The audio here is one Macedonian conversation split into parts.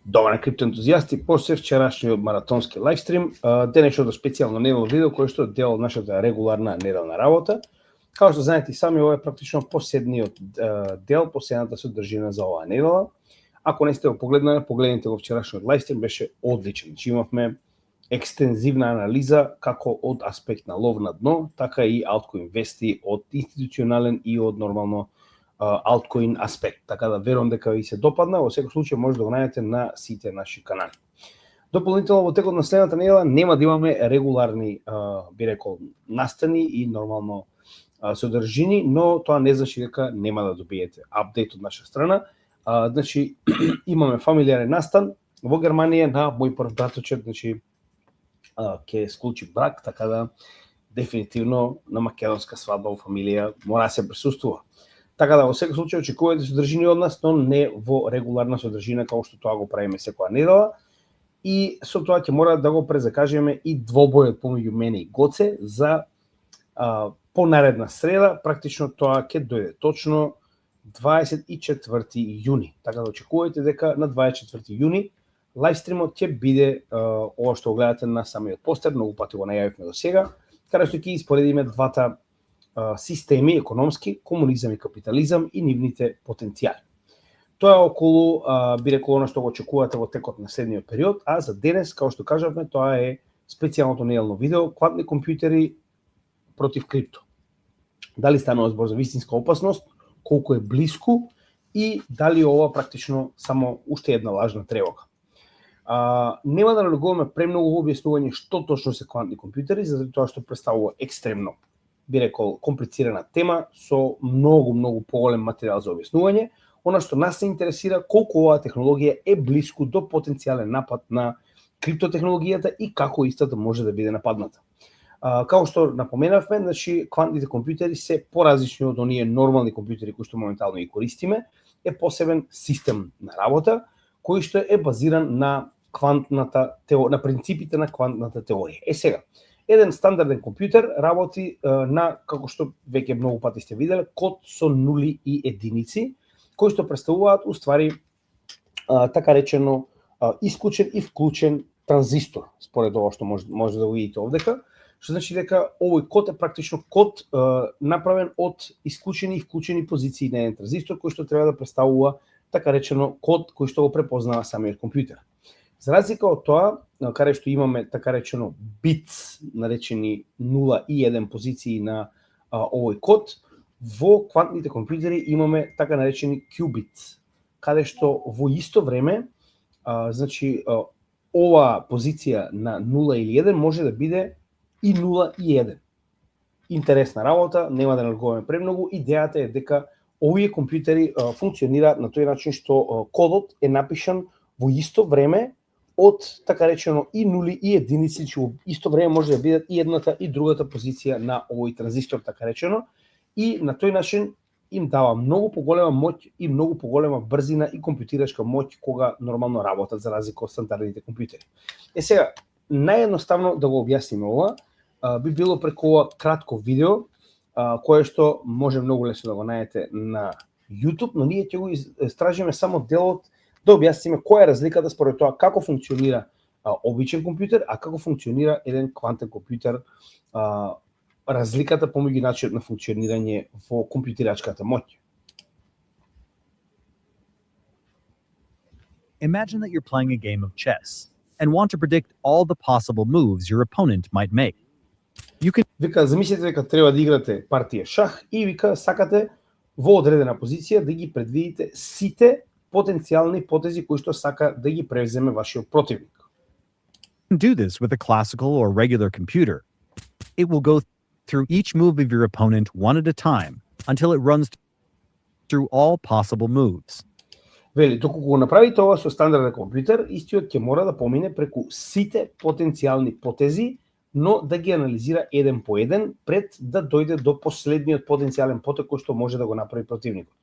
Добар криптоентузијасти, после вчерашниот маратонски лайвстрим, денешното специјално неделно видео кој што е дел од нашата регуларна неделна работа. Како што знаете и сами, ова е практично последниот дел, последната содржина за оваа недела. Ако не сте го погледнале, погледнете го вчерашниот лайвстрим, беше одличен. Значи имавме екстензивна анализа како од аспект на лов на дно, така и altcoin вести од институционален и од нормално altcoin аспект. Така да верувам дека ви се допадна, во секој случај може да го најдете на сите наши канали. Дополнително во текот на следната недела нема да имаме регуларни, би рекол, настани и нормално содржини, но тоа не значи дека нема да добиете апдейт од наша страна. Значи имаме фамилиарен настан во Германија на мој прв браточет, значи ќе склучи брак, така да дефинитивно на македонска свадба во фамилија мора да се присуствува. Така да во секој случај очекувате содржини од нас, но не во регуларна содржина како што тоа го правиме секоја недела. И со тоа ќе мора да го презакажеме и двобојот помеѓу мене и Гоце за понаредна среда. Практично тоа ќе дојде точно 24 јуни. Така да очекувате дека на 24 јуни лайвстримот ќе биде ова што го гледате на самиот постер, многу пати го најавивме до сега, каде што ќе испоредиме двата системи економски, комунизам и капитализам и нивните потенцијали. Тоа е околу, би рекол, оно што го очекувате во текот на следниот период, а за денес, како што кажавме, тоа е специјалното неделно видео квантни компјутери против крипто. Дали станува збор за вистинска опасност, колку е блиску и дали ова практично само уште една лажна тревога. Нема да налегуваме премногу во објаснување што точно се квантни компјутери, затоа тоа што представува екстремно, би рекол, комплицирана тема со многу поголем материјал за објаснување. Она што нас се интересира колку оваа технологија е блиску до потенцијален напад на криптотехнологијата и како истата може да биде нападната. Како што напоменавме, значи квантните компјутери се поразлични од оние нормални компјутери кои што моментално ги користиме, е посебен систем на работа кој што е базиран на на принципите на квантната теорија. Сега, еден стандарден компјутер работи на, како што веќе многу пати сте виделе, код со нули и единици, кои што представуваат уствари така речено исклучен и вклучен транзистор, според ова што може да го видите овдека, што значи дека овој код е практично код направен од исклучени и вклучени позиции на еден транзистор кој што треба да представува така речено код кој што го препознава самиот компјутер. За разлика од тоа, каде што имаме така речено битс, наречени 0 и 1 позиции на овој код, во квантните компјутери имаме така наречени qubits, каде што во исто време, значи ова позиција на 0 или 1 може да биде и 0 и 1. Интересна работа, нема да налегуваме премногу. Идејата е дека овие компјутери функционираат на тој начин што кодот е напишан во исто време од така речено и нули и единици, че во исто време може да бидат и едната и другата позиција на овој транзистор, така речено, и на тој начин им дава многу поголема моќ и многу поголема брзина и компјутерачка моќ кога нормално работат за разлика од стандардните компјутери. Сега, наједноставно да го објасниме ова, би било преку ова кратко видео, кое што може многу лесно да го најдете на YouTube, но ние ќе го истражиме само делот да објасниме која е разликата според тоа како функционира обичен компјутер, а како функционира еден квантен компјутер, разликата помеѓу начинот на функционирање во компјутерачката моќ. Imagine that you're playing a game of chess and want to predict all the possible moves your opponent might make. Вика, замислете дека треба да играте партија шах и вика сакате во одредена позиција да ги предвидите сите потенцијални потези кои што сака да ги превземе вашиот противник. Do this with a classical or regular computer. It will go through each move of your opponent one at a time until it runs through all possible moves. Вели, доколку го направите ова со стандарден компјутер, истиот ќе мора да помине преку сите потенцијални потези, но да ги анализира еден по еден пред да дојде до последниот потенцијален потек кој што може да го направи противникот.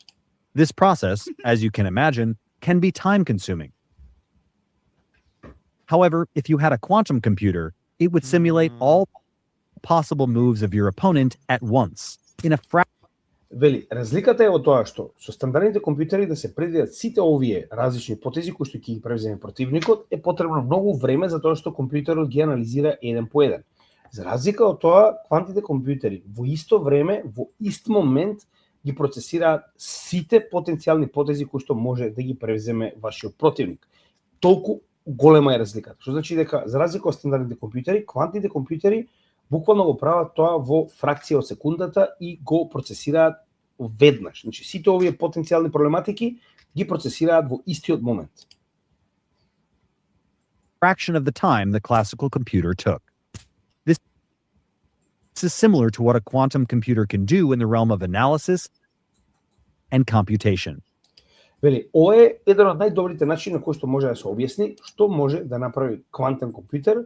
This process, as you can imagine, can be time-consuming. However, if you had a quantum computer, it would simulate all possible moves of your opponent at once in a Вели, разликата е во тоа што со стандардните компјутери да се предвидат сите овие различни потези кои што ќе ги превземе противникот, е потребно многу време за тоа што компјутерот ги анализира еден по еден. За разлика од тоа, квантните компјутери во исто време, во ист момент ги процесираат сите потенцијални потези кои што може да ги превземе вашиот противник. Толку голема е разликата. Што значи дека за разлика од стандардните компјутери, квантните компјутери буквално го прават тоа во фракција од секундата и го процесираат веднаш. Значи сите овие потенцијални проблематики ги процесираат во истиот момент. Fraction of the time the classical computer took. This is similar to what a quantum computer can do in the realm of analysis and computation. Вели, ова е еден од најдобрите начини на кои што може да се објасни што може да направи квантен компјутер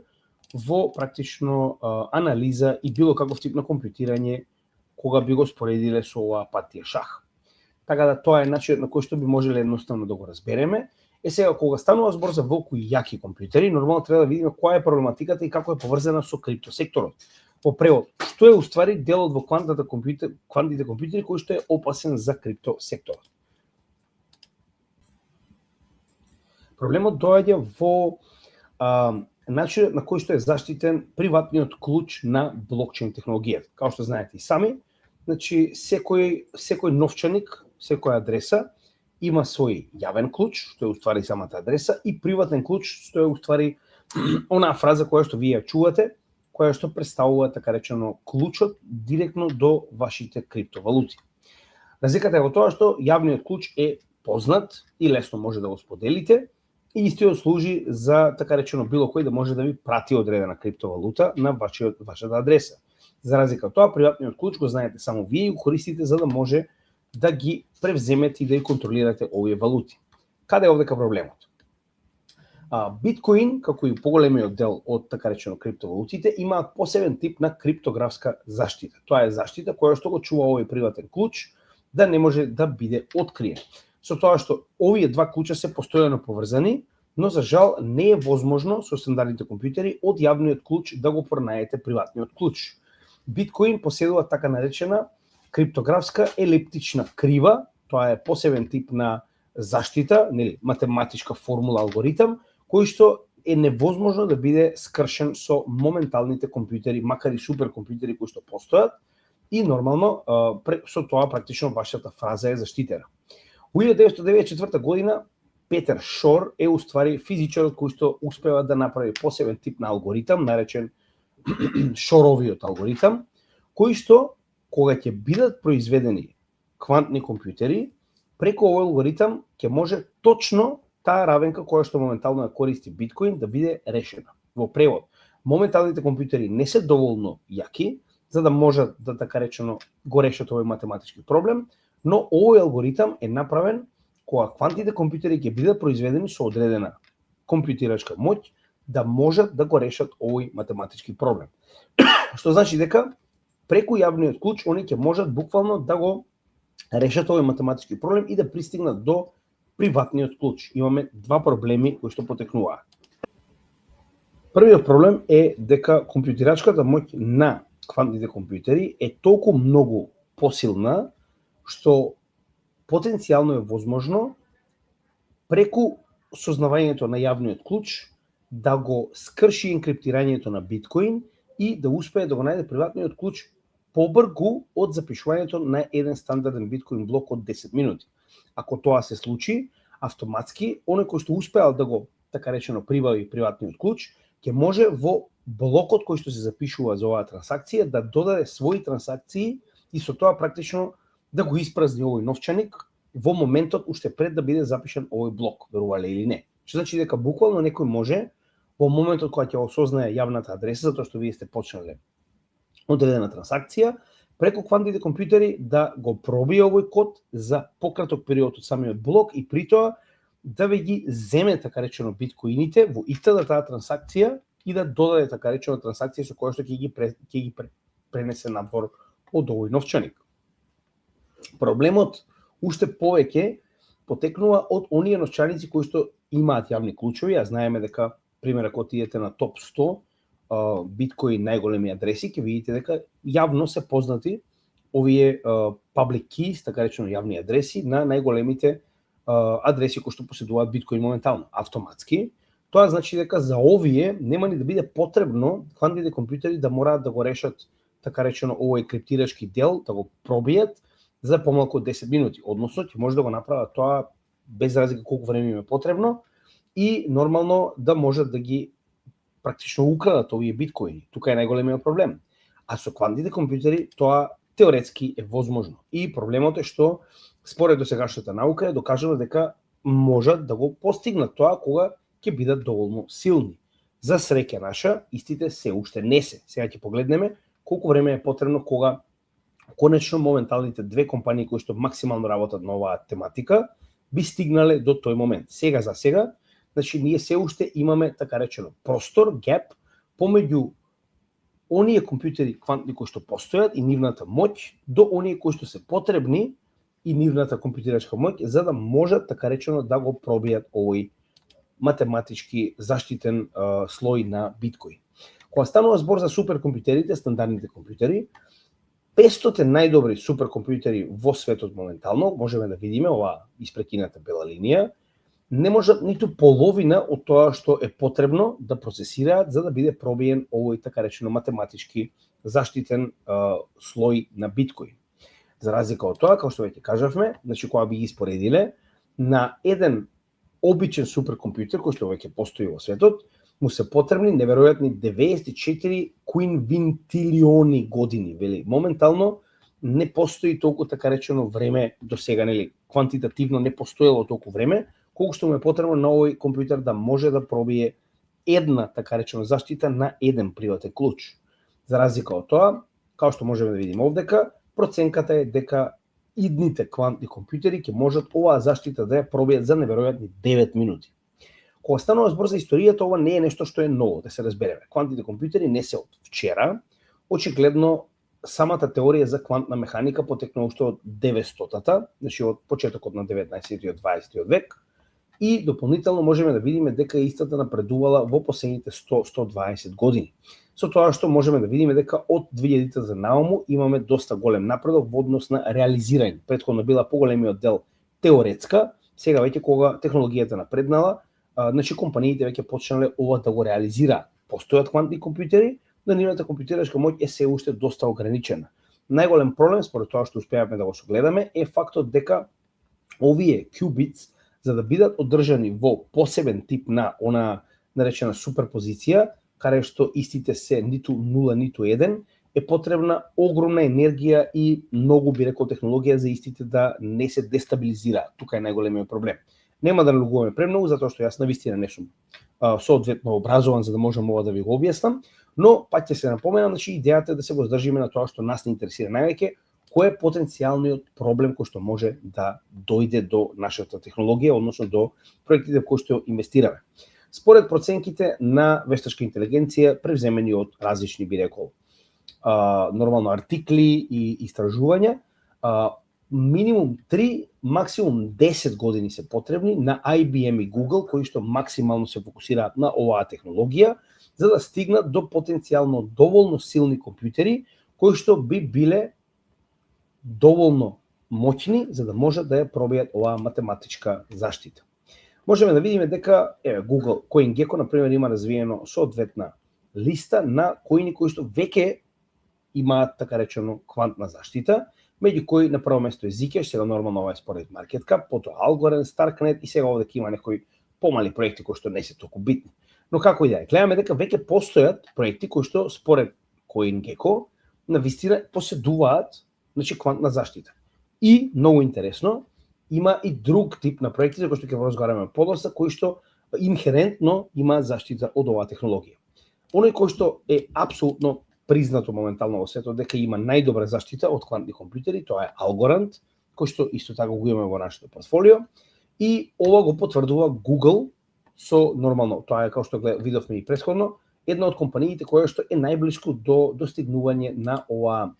во практично анализа и било каков тип на компјутирање кога би го споредиле со оваа партија шах. Така да тоа е начинот на кој што би можеле едноставно да го разбереме. Сега кога станува збор за волку и јаки компјутери, нормално треба да видиме која е проблематиката и како е поврзана со криптосекторот. По превод, што е уствари делот во квантните компјутери кој што е опасен за криптосекторот. Проблемот доаѓа во начинот на кој што е заштитен приватниот клуч на блокчейн технологијата. Као што знаете и сами, значи секој новчаник, секоја адреса има свој јавен клуч, што е уствари самата адреса, и приватен клуч, што е уствари онаа фраза која што вие ја чувате, која што представува така речено клучот директно до вашите криптовалути. Разликата е во тоа што јавниот клуч е познат и лесно може да го споделите, и истиот служи за така речено било кој да може да ви прати одредена криптовалута на вашата адреса. За разлика од тоа, приватниот клуч го знаете само вие и го користите за да може да ги превземете и да ги контролирате овие валути. Каде е овдека проблемот? Биткоин, како и поголемиот дел од така речено криптовалутите, имаат посебен тип на криптографска заштита. Тоа е заштита која што го чува овој приватен клуч да не може да биде откриен. Со тоа што овие два клуча се постојано поврзани, но за жал не е возможно со стандардните компјутери од јавниот клуч да го пронајдете приватниот клуч. Биткоин поседува така наречена криптографска елиптична крива, тоа е посебен тип на заштита, нели, математичка формула, алгоритам, кој што е невозможно да биде скршен со моменталните компјутери, макар и суперкомпјутери кои што постојат, и нормално со тоа практично вашата фраза е заштитена. Во 1994 година Петер Шор е уствари физичарот кој што успева да направи посебен тип на алгоритам, наречен Шоровиот алгоритам, кој што кога ќе бидат произведени квантни компјутери, преку овој алгоритам ќе може точно таа равенка која што моментално ја користи биткоин да биде решена. Во превод, моменталните компјутери не се доволно јаки за да можат да така речено го решат овој математички проблем, но овој алгоритам е направен кога квантните компјутери ќе бидат произведени со одредена компјутирачка моќ да можат да го решат овој математички проблем. Што значи дека преку јавниот клуч они ќе можат буквално да го решат овој математички проблем и да пристигнат до приватниот клуч. Имаме два проблеми кои што потекнуваат. Првиот проблем е дека компјутирачката моќ на квантните компјутери е толку многу посилна што потенцијално е возможно преку сознавањето на јавниот клуч да го скрши енкриптирањето на биткоин и да успее да го најде приватниот клуч побргу од запишувањето на еден стандарден биткоин блок од 10 минути. Ако тоа се случи, автоматски оној кој што успеал да го така речено прибави приватниот клуч, ќе може во блокот кој што се запишува за оваа трансакција да додаде своји трансакции и со тоа практично да го испразни овој новчаник во моментот уште пред да биде запишан овој блок, верувале или не. Што значи дека буквално некој може во моментот кога ќе осознае јавната адреса, затоа што вие сте почнале одредена трансакција, преку квантните компјутери да го пробие овој код за пократок период од самиот блок и при тоа да ви ги земе така речено биткоините во истата таа трансакција и да додаде така речено трансакција со која што ќе ги пренесе надвор од овој новчаник. Проблемот уште повеќе потекнува од оние новчаници кои што имаат јавни клучови, а знаеме дека пример ако отидете на топ 100 биткоин најголеми адреси, ќе видите дека јавно се познати овие public keys, така речено јавни адреси на најголемите адреси кои што поседуваат биткоин моментално, автоматски. Тоа значи дека за овие нема ни да биде потребно квантните компјутери да мораат да го решат така речено овој криптирачки дел, да го пробијат за помалку од 10 минути. Односно, ќе може да го направат тоа без разлика колку време им е потребно и нормално да можат да ги практично украдат овие биткоини. Тука е најголемиот проблем. А со квантните компјутери тоа теоретски е возможно. И проблемот е што според досегашната наука е докажано дека можат да го постигнат тоа кога ќе бидат доволно силни. За среќа наша, истите се уште не се. Сега ќе погледнеме колку време е потребно кога конечно моменталните две компании кои што максимално работат на оваа тематика би стигнале до тој момент. Сега за сега, значи ние се уште имаме така речено простор, геп помеѓу оние компјутери квантни кои што постојат и нивната моќ до оние кои што се потребни и нивната компјутерачка моќ за да можат така речено да го пробијат овој математички заштитен слој на биткоин. Кога станува збор за суперкомпјутерите, стандардните компјутери, 500 најдобри суперкомпјутери во светот моментално, можеме да видиме оваа испрекината бела линија, не можат ниту половина од тоа што е потребно да процесираат за да биде пробиен овој така речено математички заштитен слој на биткоин. За разлика од тоа, како што веќе кажавме, значи кога би ги споредиле на еден обичен суперкомпјутер кој што веќе постои во светот, му се потребни неверојатни 94 квинвинтилиони години, вели. Моментално не постои толку така речено време до сега, нели, квантитативно не постоело толку време, колку што му е потребно на овој компјутер да може да пробие една така речено заштита на еден приватен клуч. За разлика од тоа, како што можеме да видиме овдека, проценката е дека идните квантни компјутери ќе можат оваа заштита да ја пробијат за неверојатни 9 минути. Кога станува збор за историјата, ова не е нешто што е ново, да се разбереме. Квантните компјутери не се од вчера. Очигледно самата теорија за квантна механика потекнува уште од 900-та, значи од почетокот на 19-тиот и 20-тиот век, и дополнително можеме да видиме дека истата напредувала во последните 100-120 години. Со тоа што можеме да видиме дека од 2000-та за наому имаме доста голем напредок во однос на реализирање. Претходно била поголемиот дел теоретска, сега веќе кога технологијата напреднала, значи компаниите веќе почнале ова да го реализираат. Постојат квантни компјутери, но нивната компјутерачка моќ е се уште доста ограничена. Најголем проблем според тоа што успеавме да го согледаме е фактот дека овие qubits за да бидат одржани во посебен тип на она наречена суперпозиција, каде што истите се ниту 0 ниту 1, е потребна огромна енергија и многу би рекол технологија за истите да не се дестабилизираат. Тука е најголемиот проблем. Нема да налугуваме премногу затоа што јас навистина не сум соодветно образован за да можам ова да ви го објаснам, но пак ќе се напоменам, значи идејата е да се го здржиме на тоа што нас не интересира највеќе, кој е потенцијалниот проблем кој што може да дојде до нашата технологија, односно до проектите кои што инвестираме. Според проценките на вештачка интелигенција, превземени од различни би рекол нормално артикли и истражувања, минимум 3, максимум 10 години се потребни на IBM и Google, кои што максимално се фокусираат на оваа технологија, за да стигнат до потенцијално доволно силни компјутери, кои што би биле доволно моќни за да можат да ја пробијат оваа математичка заштита. Можеме да видиме дека Google CoinGecko например има развиено соодветна листа на коини кои што веќе имаат така речено квантна заштита, меѓу кои на прво место е Zcash, сега нормално ова е според MarketCap, потоа Algorand, Starknet и сега овде има некои помали проекти кои што не се толку битни. Но како и да е, гледаме дека веќе постојат проекти кои што според CoinGecko навистина поседуваат значи квантна заштита. И многу интересно, има и друг тип на проекти за кои што ќе разговараме подоцна, кои што инхерентно има заштита од оваа технологија. Оној кој што е апсолутно признато моментално во светот дека има најдобра заштита од квантни компјутери, тоа е Algorand, кој што исто така го имаме во нашето портфолио, и ова го потврдува Google со нормално, тоа е како што видовме и претходно, една од компаниите која што е најблиску до достигнување на оваа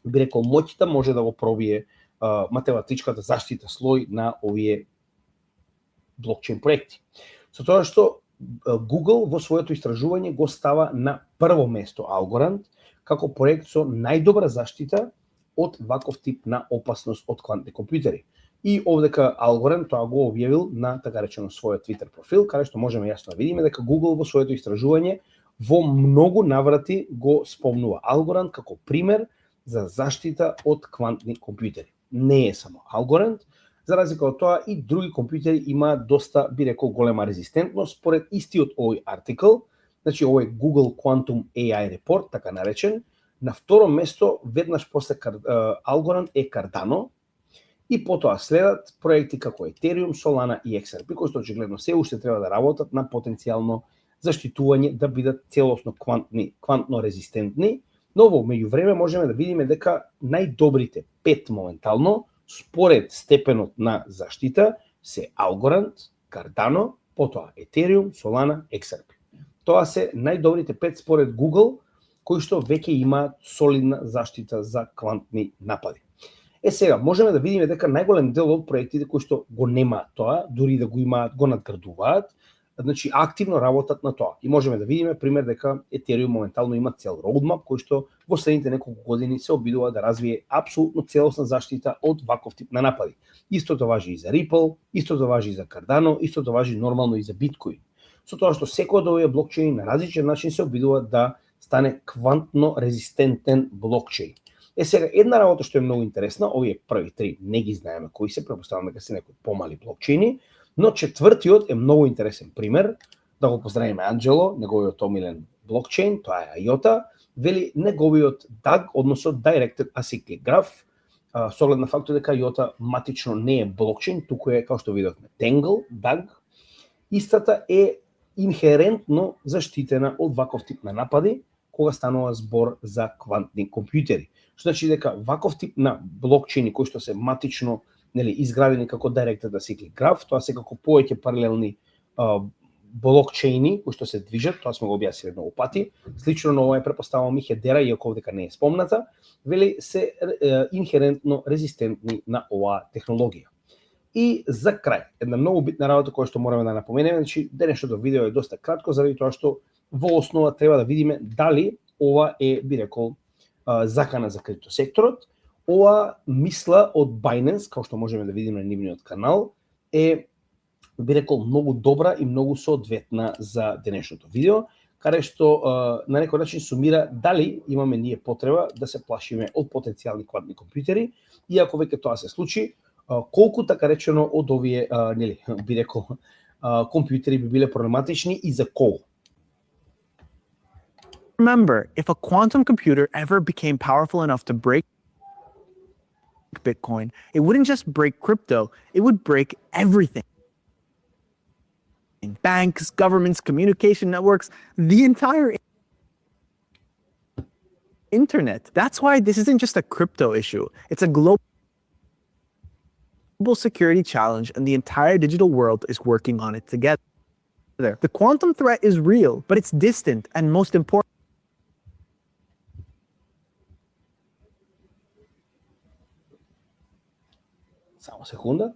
би рекол моќта може да го пробие математичката заштита слој на овие блокчейн проекти. Со тоа што Google во своето истражување го става на прво место Algorand како проект со најдобра заштита од ваков тип на опасност од квантни компјутери. И овдека Algorand тоа го објавил на така речено својот Twitter профил, каде што можеме јасно да видиме дека Google во своето истражување во многу наврати го спомнува Algorand како пример за заштита од квантни компјутери. Не е само Algorand, за разлика од тоа и други компјутери имаат доста, би рекол, голема резистентност според истиот овој артикл. Значи овој Google Quantum AI Report, така наречен, на второ место веднаш после Algorand е Cardano, и потоа следат проекти како Ethereum, Solana и XRP, кои што очигледно се уште треба да работат на потенцијално заштитување да бидат целосно квантно резистентни, но во меѓувреме можеме да видиме дека најдобрите 5 моментално според степенот на заштита се Algorand, Cardano, потоа Ethereum, Solana, XRP. Тоа се најдобрите 5 според Google кои што веќе имаат солидна заштита за квантни напади. Сега, можеме да видиме дека најголем дел од проектите кои што го немаат тоа, дури да го имаат, го надградуваат, значи активно работат на тоа. И можеме да видиме пример дека Ethereum моментално има цел roadmap кој што во следните неколку години се обидува да развие апсолутно целосна заштита од ваков тип на напади. Истото важи и за Ripple, истото важи и за Cardano, истото важи нормално и за Bitcoin. Со тоа што секој од овие блокчейни на различен начин се обидува да стане квантно резистентен блокчейн. Сега, една работа што е многу интересна, овие први три не ги знаеме кои се, претпоставувам дека се некои помали блокчейни, но четвртиот е многу интересен пример, да го поздравиме Анджело, неговиот омилен блокчейн, тоа е IOTA, вели неговиот DAG, односно Directed Acyclic Graph, со оглед на фактот дека IOTA матично не е блокчейн, туку е, како што видовме, Tangle, DAG, истата е инхерентно заштитена од ваков тип на напади, кога станува збор за квантни компјутери. Што значи дека ваков тип на блокчейни кои што се матично изградени како Directed Acyclic Graph, тоа се како повеќе паралелни блокчейни кои што се движат, тоа сме го објаснили многу пати. Слично на ова е претпоставувам и Hedera, иако дека не е спомната, вели се инхерентно резистентни на оваа технологија. И за крај, една многу битна работа која што мораме да напоменеме, значи денешното видео е доста кратко заради тоа што во основа треба да видиме дали ова е, би рекол, закана за криптосекторот. Ова мисла од Binance, како што можеме да видиме на нивниот канал, е, би рекол, многу добра и многу соодветна за денешното видео, каде што на некој начин сумира дали имаме ние потреба да се плашиме од потенцијални квантни компјутери, и ако веќе тоа се случи, колку така речено од овие, би рекол, компјутери би биле проблематични и за кого. Remember, if a quantum computer ever became powerful enough to break Bitcoin, it wouldn't just break crypto, it would break everything. Banks, governments, communication networks, the entire internet. That's why this isn't just a crypto issue. It's a global security challenge, and the entire digital world is working on it together. The quantum threat is real, but it's distant, and most important, Само секунда.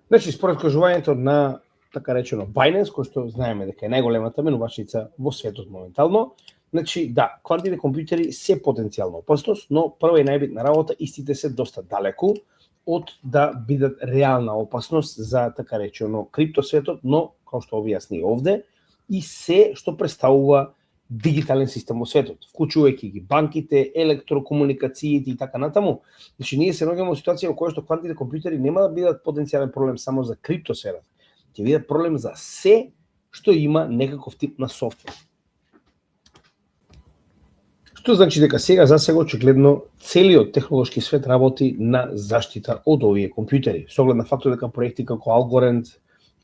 Значи, според кажувањето на, така речено, Binance, кој што знаеме дека е најголемата менувачница во светот моментално, значи, да, квантните компјутери се потенцијална опасност, но прва и најбитна работа, истите се доста далеку од да бидат реална опасност за, така речено, криптосветот, но, како што објасни овде, и се што представува дигитален систем во светот, вклучувајќи ги банките, електрокомуникациите и така натаму. Значи, ние се наоѓаме во ситуација во која што квантните компјутери нема да бидат потенцијален проблем само за криптосферата, ќе бидат проблем за се што има некаков тип на софтвер. Што значи дека сега засега очигледно целиот технолошки свет работи на заштита од овие компјутери. Со оглед на фактот дека проекти како Algorand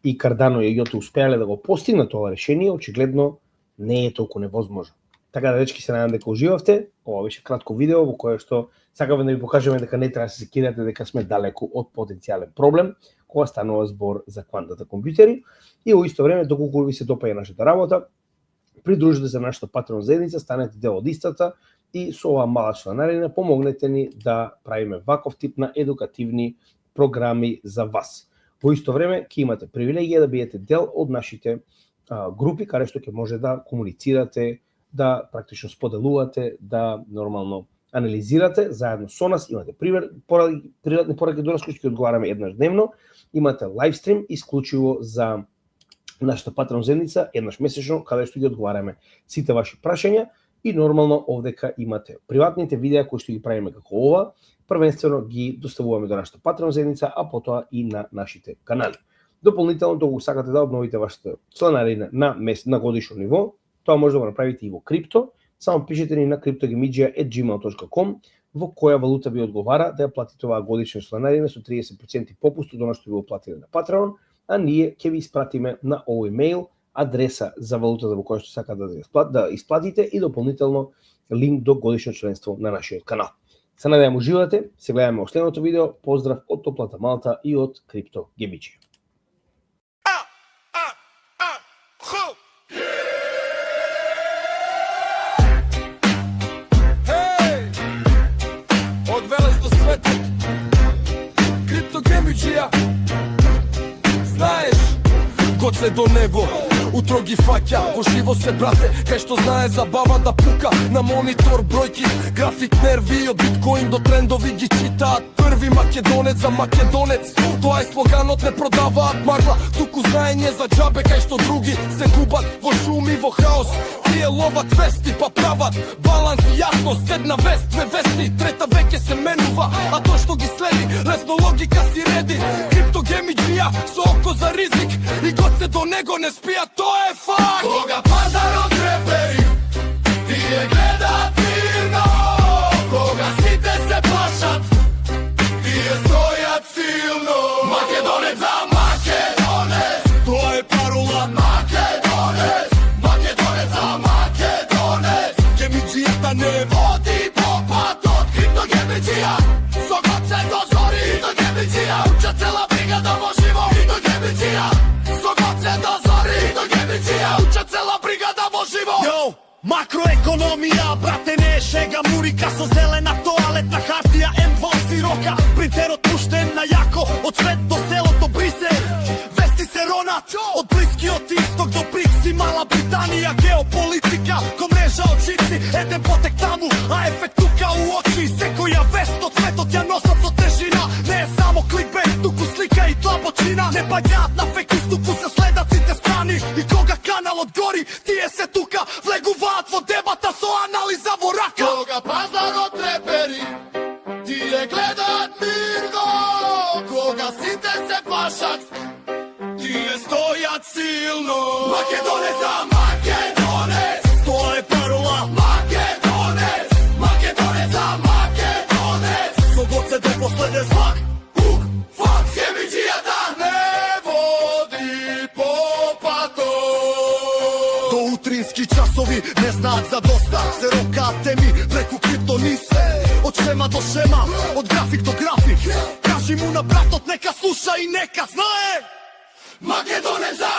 и Cardano и IOTA успеале да го постигнат ова решение, очигледно не е толку невозможно. Така да, дечки, се надам дека уживавте. Ова беше кратко видео во кое што сакаме да ви покажеме дека не треба да се секирате дека сме далеку од потенцијален проблем кога станува збор за квантните компјутери. И во исто време, доколку ви се допаѓа нашата работа, придружете се на нашата Patreon заедница, станете дел од истата и со оваа мала членарина помогнете ни да правиме ваков тип на едукативни програми за вас. Во исто време ќе имате привилегија да бидете дел од нашите групи каде што ќе може да комуницирате, да практично споделувате, да нормално анализирате заедно со нас. Имате приватни пораки до нас кои ќе одговараме еднаш дневно. Имате лайвстрим исклучиво за нашата Patreon заедница еднаш месечно каде што ги одговараме сите ваши прашања и нормално овдека имате приватните видеа кои што ги правиме како ова, првенствено ги доставуваме до нашата Patreon заедница, а потоа и на нашите канали. Дополнително, доколку сакате да обновите вашата членарина на годишно ниво, тоа може да го направите и во крипто. Само пишете ни на cryptogemidja@gmail.com во која валута ви одговара да ја платите оваа годишна членарина со 30% попуст од она што ви го платите на Patreon, а ние ќе ви испратиме на овој мејл адреса за валутата во која што сакате да исплатите и дополнително линк до годишно членство на нашиот канал. Се надевам уживате, се гледаме во следното видео. Поздрав од топлата Малта и од CryptoGemidja. Знаеш, код се до него, утро ги фаќа, во живо се брате, кај што знае забава да пука, на монитор бројки, график нерви, од биткоин до трендови ги читаат, први македонец за македонец, тоа е слоганот, не продаваат магла, туку знаење за џабе, кај што други се губат во шуми, во хаос, тие ловат вести, па прават баланс и јасност, една вест, две вести, трета веќе се менува, а тоа што ги следи, лесно логика си реди, CryptoGemidja со око за ризик, и год се до него не спијат, тоа е факт. Кога пазарот трепери, тие гледаат мирно, кога сите се плашат, тие стојат силно. Македонец за македонец, тоа е парола. Македонец, македонец за македонец. Гемиджијата не води по патот, CryptoGemidja со год се дозори. CryptoGemidja уча цела бригада во живо. CryptoGemidja со год се дозори. CryptoGemidja уча цела бригада во живо. Йо, макроекономија, брате, не е шега, мурика со зелена тоалетна хартија, М2 сирока, принтерот пуштен на јако, од свет до селото Брисе, вести се ронат, од Блискиот исток до Брикси, Мала Британија, геополитика, ко мрежа од жици, еден потек таму, а ефект тука у очи, секоја вест од светот ја носат со тежина, не е само кликбейт, туку слика и тлабочина, не паѓаат на фекус, туку се следат сите страни, и кога каналот гори, тие се тука, влегуваат во дебата со анализа во рака. Кога пазарот трепери, тие гледаат мирно, кога сите се плашат, тие стојат силно. Македонец за македонец, тоа е парола. Македонец, македонец за македонец, со год се до последен звак. Хук, фак, Гемиджијата не води по патот. До утрински часови не знаат за доста, се рокаат теми преку криптонис, од шема до шема, од график до график. Кажи му на братот нека слуша и нека знае. Македонец за